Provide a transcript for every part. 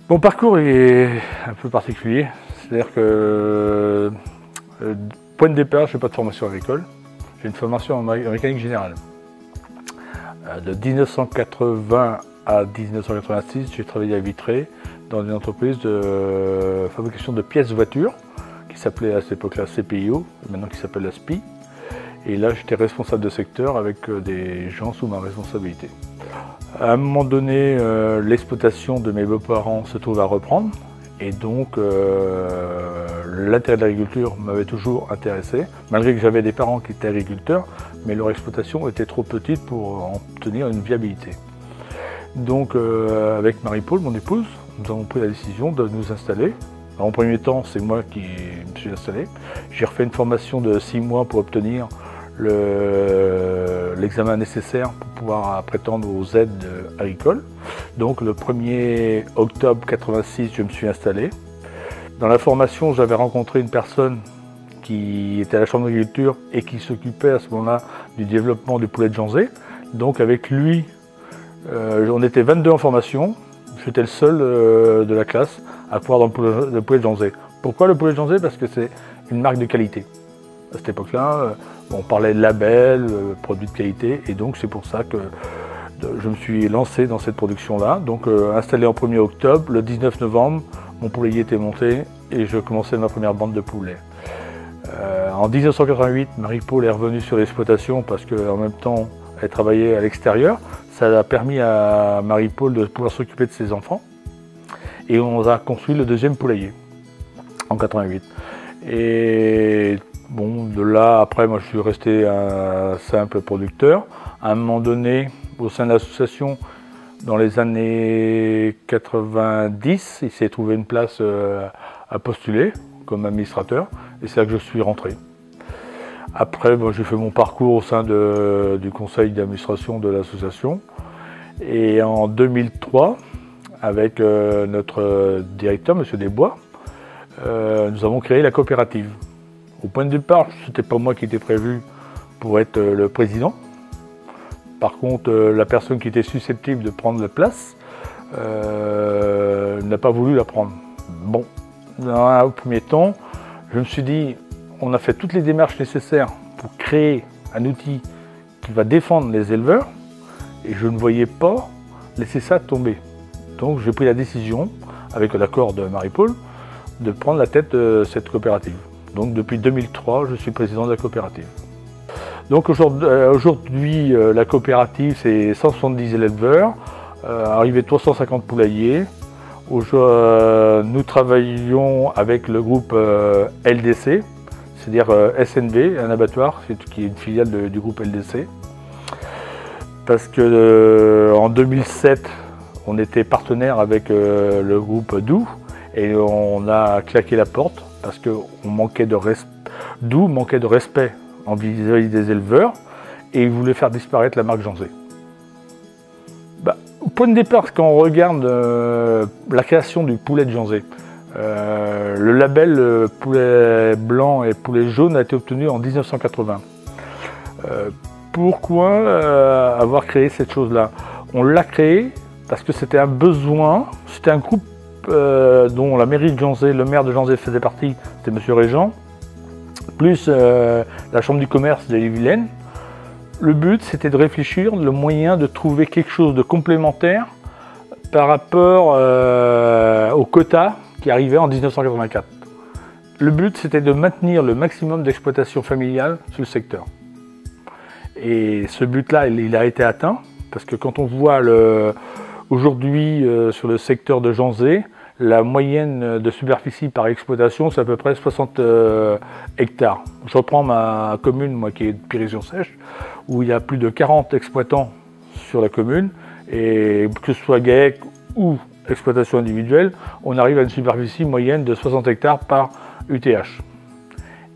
Mon parcours est un peu particulier, c'est-à-dire que point de départ, je n'ai pas de formation agricole, j'ai une formation en mécanique générale. De 1980 à 1986, j'ai travaillé à Vitré dans une entreprise de fabrication de pièces de voitures qui s'appelait à cette époque-là CPIO, maintenant qui s'appelle la SPI. Et là, j'étais responsable de secteur avec des gens sous ma responsabilité. À un moment donné, l'exploitation de mes beaux-parents se trouve à reprendre. Et donc, l'intérêt de l'agriculture m'avait toujours intéressé, malgré que j'avais des parents qui étaient agriculteurs, mais leur exploitation était trop petite pour obtenir une viabilité. Donc, avec Marie-Paul, mon épouse, nous avons pris la décision de nous installer. Alors, en premier temps, c'est moi qui me suis installé. J'ai refait une formation de 6 mois pour obtenir l'examen nécessaire pour pouvoir prétendre aux aides agricoles. Donc le 1er octobre 86, je me suis installé. Dans la formation, j'avais rencontré une personne qui était à la Chambre d'agriculture et qui s'occupait à ce moment-là du développement du poulet de Janzé. Donc avec lui, on était 22 en formation. J'étais le seul de la classe à pouvoir dans le poulet de Janzé. Pourquoi le poulet de Janzé? Parce que c'est une marque de qualité. À cette époque-là, on parlait de label, produits de qualité, et donc c'est pour ça que je me suis lancé dans cette production-là. Donc installé en 1er octobre, le 19 novembre, mon poulailler était monté et je commençais ma première bande de poulets. En 1988, Marie-Paul est revenue sur l'exploitation parce qu'en même temps, elle travaillait à l'extérieur. Ça a permis à Marie-Paul de pouvoir s'occuper de ses enfants. Et on a construit le 2e poulailler en 88. Et bon, de là, après, moi, je suis resté un simple producteur. À un moment donné, au sein de l'association, dans les années 90, il s'est trouvé une place à postuler comme administrateur, et c'est là que je suis rentré. Après, bon, j'ai fait mon parcours au sein du conseil d'administration de l'association. Et en 2003, avec notre directeur, M. Desbois, nous avons créé la coopérative. Au point de départ, ce n'était pas moi qui était prévu pour être le président. Par contre, la personne qui était susceptible de prendre la place n'a pas voulu la prendre. Bon, dans un premier temps, je me suis dit, on a fait toutes les démarches nécessaires pour créer un outil qui va défendre les éleveurs et je ne voyais pas laisser ça tomber. Donc j'ai pris la décision, avec l'accord de Marie-Paul, de prendre la tête de cette coopérative. Donc depuis 2003, je suis président de la coopérative. Donc aujourd'hui, la coopérative, c'est 170 éleveurs, arrivé 350 poulaillers. Nous travaillons avec le groupe LDC, c'est-à-dire SNV, un abattoir, qui est une filiale du groupe LDC. Parce que en 2007, on était partenaire avec le groupe Doux et on a claqué la porte parce qu'on manquait de respect. Doux manquait de respect vis-à-vis des éleveurs et ils voulaient faire disparaître la marque Janzé. Au point de départ, quand on regarde la création du poulet de Janzé, le label poulet blanc et poulet jaune a été obtenu en 1980. Pourquoi avoir créé cette chose-là? On l'a créé parce que c'était un besoin, c'était un groupe dont la mairie de Janzé, le maire de Janzé faisait partie, c'était M. Régent, plus la chambre du commerce de l'Ille-et-Vilaine. Le but, c'était de réfléchir le moyen de trouver quelque chose de complémentaire par rapport au quota qui arrivait en 1984. Le but, c'était de maintenir le maximum d'exploitation familiale sur le secteur. Et ce but-là, il a été atteint, parce que quand on voit aujourd'hui sur le secteur de Janzé, la moyenne de superficie par exploitation, c'est à peu près 60 hectares. Je reprends ma commune, moi qui est de Pérésion-Sèche, où il y a plus de 40 exploitants sur la commune, et que ce soit GAEC ou exploitation individuelle, on arrive à une superficie moyenne de 60 hectares par UTH.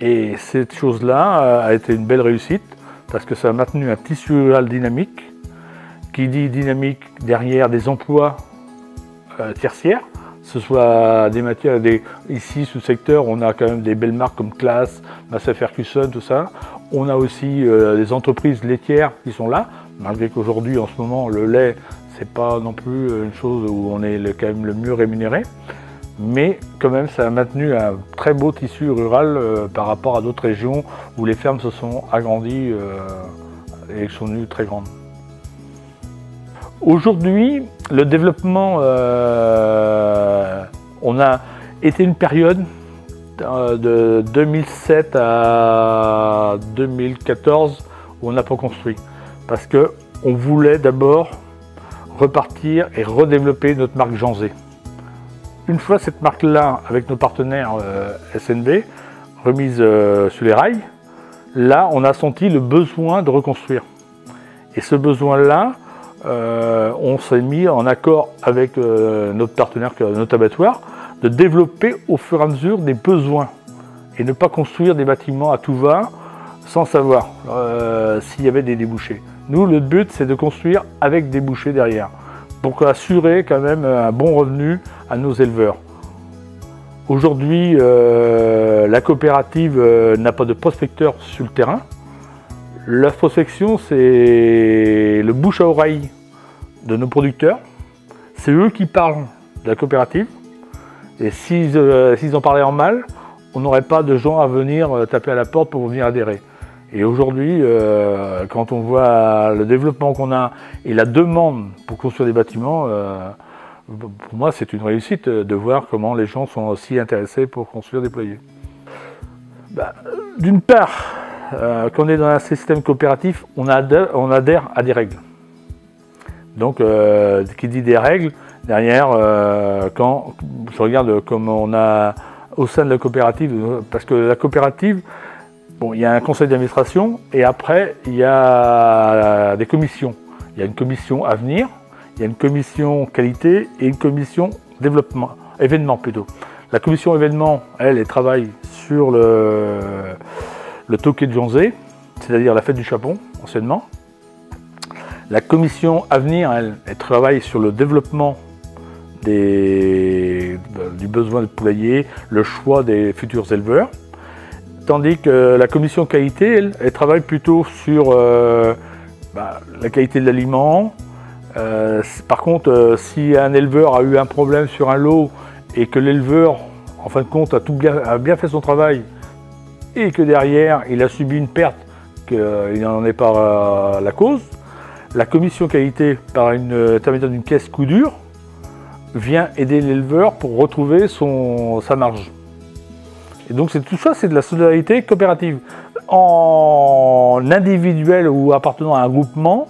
Et cette chose-là a été une belle réussite, parce que ça a maintenu un tissu rural dynamique, qui dit dynamique derrière des emplois tertiaires, ce soit des matières, ici sous secteur, on a quand même des belles marques comme Claas, Massey Ferguson, tout ça. On a aussi des entreprises laitières qui sont là, malgré qu'aujourd'hui, en ce moment, le lait, C'est pas non plus une chose où on est quand même le mieux rémunéré, mais quand même ça a maintenu un très beau tissu rural par rapport à d'autres régions où les fermes se sont agrandies et sont devenues très grandes. Aujourd'hui, le développement, on a été une période de 2007 à 2014 où on n'a pas construit parce qu'on voulait d'abord repartir et redévelopper notre marque Janzé. Une fois cette marque-là, avec nos partenaires SNB, remise sur les rails, là on a senti le besoin de reconstruire. Et ce besoin-là, on s'est mis en accord avec notre partenaire, notre abattoir, de développer au fur et à mesure des besoins et ne pas construire des bâtiments à tout va sans savoir s'il y avait des débouchés. Nous, le but, c'est de construire avec des bouchées derrière pour assurer quand même un bon revenu à nos éleveurs. Aujourd'hui, la coopérative n'a pas de prospecteur sur le terrain. La prospection, c'est le bouche à oreille de nos producteurs. C'est eux qui parlent de la coopérative. Et s'ils en parlaient en mal, on n'aurait pas de gens à venir taper à la porte pour venir adhérer. Et aujourd'hui, quand on voit le développement qu'on a et la demande pour construire des bâtiments, pour moi c'est une réussite de voir comment les gens sont aussi intéressés pour construire des poulaillers. D'une part, quand on est dans un système coopératif, on adhère à des règles. Donc, qui dit des règles, derrière, quand je regarde comment on a au sein de la coopérative, parce que la coopérative, bon, il y a un conseil d'administration et après il y a des commissions. Il y a une commission avenir, il y a une commission qualité et une commission développement, événement plutôt. La commission événement, elle travaille sur le Toqué de Janzé, c'est-à-dire la fête du Chapon, anciennement. La commission avenir, elle travaille sur le développement du besoin de poulailler, le choix des futurs éleveurs. Tandis que la commission qualité, elle travaille plutôt sur la qualité de l'aliment. Par contre, si un éleveur a eu un problème sur un lot et que l'éleveur, en fin de compte, a bien fait son travail et que derrière, il a subi une perte, qu'il n'en est pas la cause, la commission qualité, par l'intermédiaire d'une caisse coup dur, vient aider l'éleveur pour retrouver sa marge. Et donc tout ça, c'est de la solidarité coopérative. En individuel ou appartenant à un groupement,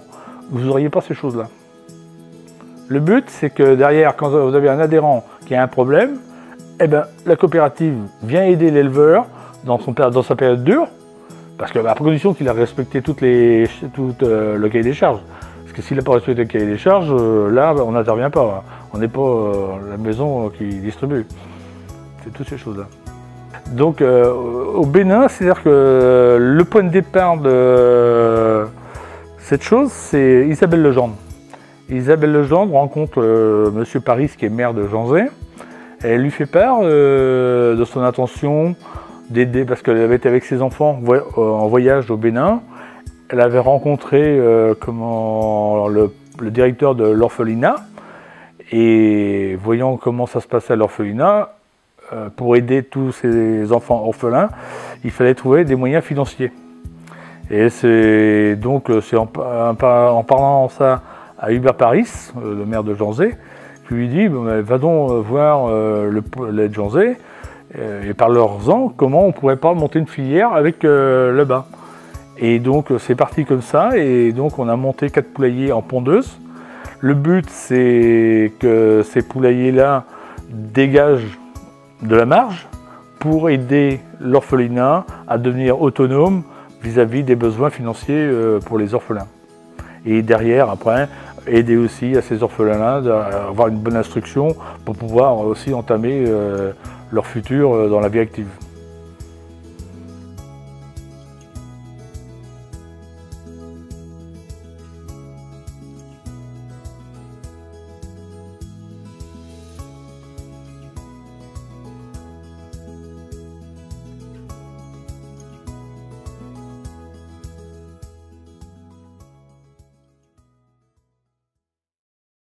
vous n'auriez pas ces choses-là. Le but, c'est que derrière, quand vous avez un adhérent qui a un problème, la coopérative vient aider l'éleveur dans sa période dure, parce que à condition qu'il a respecté tout le cahier des charges. Parce que s'il n'a pas respecté le cahier des charges, là, on n'intervient pas. On n'est pas la maison qui distribue. C'est toutes ces choses-là. Donc au Bénin, c'est-à-dire que le point de départ de cette chose, c'est Isabelle Legendre. Isabelle Legendre rencontre M. Paris, qui est maire de Janzé. Elle lui fait part de son intention d'aider, parce qu'elle avait été avec ses enfants en voyage au Bénin. Elle avait rencontré le directeur de l'orphelinat, et voyant comment ça se passait à l'orphelinat, pour aider tous ces enfants orphelins, il fallait trouver des moyens financiers. Et c'est en parlant ça à Hubert Paris, le maire de Janzé, qui lui dit va donc voir les Janzé et parlez-en comment on ne pourrait pas monter une filière avec là-bas. Et donc c'est parti comme ça, et donc on a monté 4 poulaillers en pondeuse. Le but, c'est que ces poulaillers-là dégagent de la marge pour aider l'orphelinat à devenir autonome vis-à-vis des besoins financiers pour les orphelins. Et derrière, après, aider aussi à ces orphelins d'avoir une bonne instruction pour pouvoir aussi entamer leur futur dans la vie active.